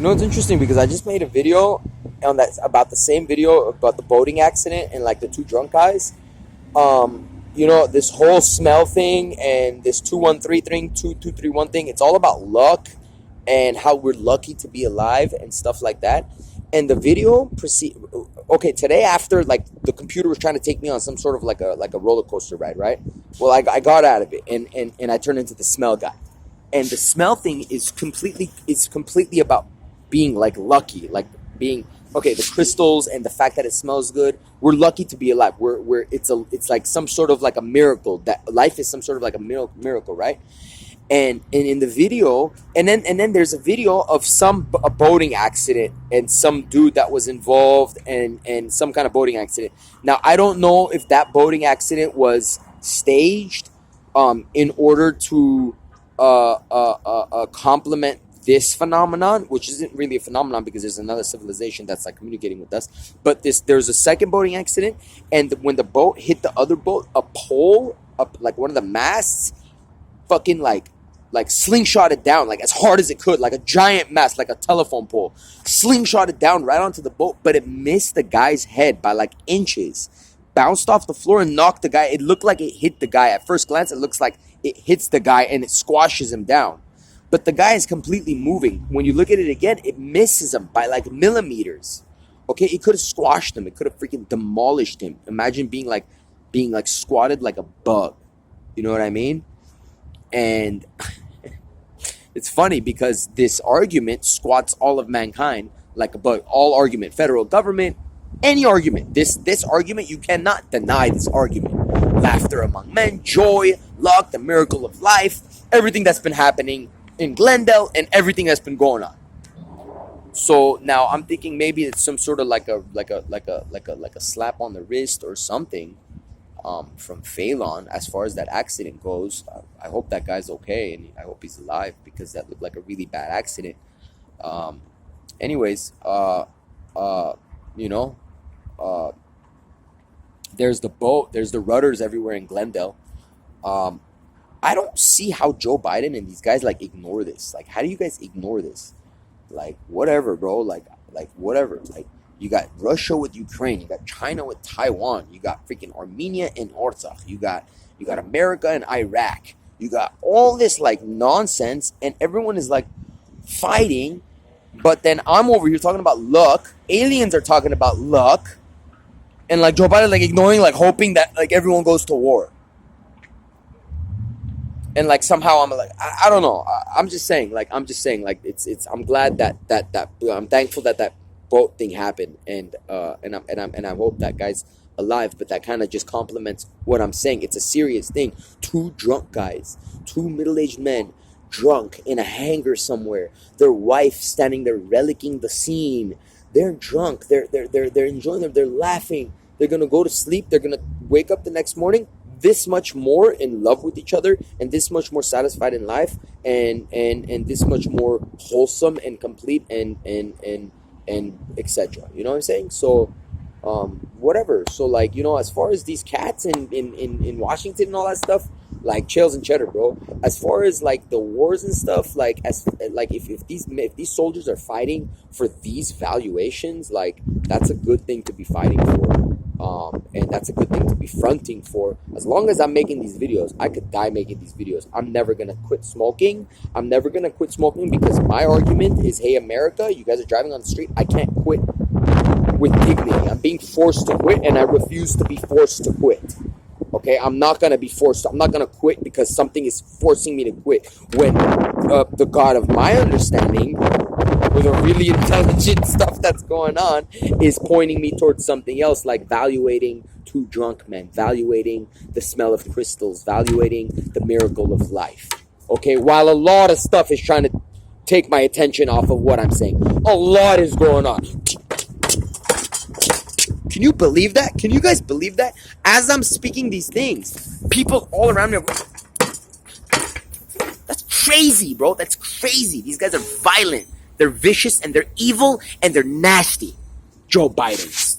You know, it's interesting because I just made a video on that about the same video about the boating accident and like the two drunk guys. You know, this whole smell thing and this 213 thing, 2231 thing, it's all about luck and how we're lucky to be alive and stuff like that. And the video okay, today after like the computer was trying to take me on some sort of like a roller coaster ride, right? Well, I got out of it and I turned into the smell guy. And the smell thing is completely about being like lucky, like being okay, the crystals and the fact that it smells good. We're lucky to be alive. It's like some sort of like a miracle, that life is some sort of like a miracle, right? And in the video, and then there's a video of a boating accident and some dude that was involved and some kind of boating accident. Now I don't know if that boating accident was staged in order to complement this phenomenon, which isn't really a phenomenon because there's another civilization that's like communicating with us. But there's a second boating accident, and when the boat hit the other boat, a pole up like one of the masts, fucking like slingshot it down like as hard as it could, like a giant mast, like a telephone pole, slingshot it down right onto the boat, but it missed the guy's head by like inches, bounced off the floor and knocked the guy. It looked like it hit the guy. At first glance, it looks like it hits the guy and it squashes him down. But the guy is completely moving. When you look at it again, it misses him by like millimeters. Okay, it could have squashed him. It could have freaking demolished him. Imagine being like squatted like a bug. You know what I mean? And it's funny because this argument squats all of mankind like a bug. All argument, federal government, any argument. This argument, you cannot deny this argument. Laughter among men, joy, luck, the miracle of life, everything that's been happening in Glendale and everything that's been going on. So now I'm thinking maybe it's some sort of like a slap on the wrist or something from Phelan as far as that accident goes. I hope that guy's okay and I hope he's alive because that looked like a really bad accident. Anyways, you know, there's the boat, there's the rudders everywhere in Glendale. I don't see how Joe Biden and these guys like ignore this. Like, how do you guys ignore this? Like, whatever, bro. Like whatever. Like, you got Russia with Ukraine. You got China with Taiwan. You got freaking Armenia and Artsakh. You got America and Iraq. You got all this like nonsense, and everyone is like fighting. But then I'm over here talking about luck. Aliens are talking about luck, and like Joe Biden like ignoring, like hoping that like everyone goes to war. And like somehow I'm like I don't know. I'm just saying like it's I'm glad that I'm thankful that boat thing happened and I hope that guy's alive. But that kind of just complements what I'm saying. It's a serious thing. Two drunk guys, two middle-aged men, drunk in a hangar somewhere. Their wife standing there relicking the scene. They're drunk. They're enjoying them. They're laughing. They're gonna go to sleep. They're gonna wake up the next morning this much more in love with each other and this much more satisfied in life and this much more wholesome and complete and etc. You know what I'm saying? So whatever. So like, you know, as far as these cats in Washington and all that stuff, like chills and cheddar, bro. As far as like the wars and stuff, like if these soldiers are fighting for these valuations, like that's a good thing to be fighting for. And that's a good thing to be fronting for. As long as I'm making these videos, I could die making these videos. I'm never going to quit smoking. I'm never going to quit smoking because my argument is, hey, America, you guys are driving on the street. I can't quit with dignity. I'm being forced to quit, and I refuse to be forced to quit. Okay, I'm not going to be forced. I'm not going to quit because something is forcing me to quit. When the God of my understanding, with a really intelligent stuff that's going on, is pointing me towards something else, like valuating two drunk men, valuating the smell of crystals, valuating the miracle of life. Okay, while a lot of stuff is trying to take my attention off of what I'm saying. A lot is going on. Can you believe that? Can you guys believe that? As I'm speaking these things, people all around me are... That's crazy, bro. That's crazy. These guys are violent. They're vicious and they're evil and they're nasty. Joe Biden.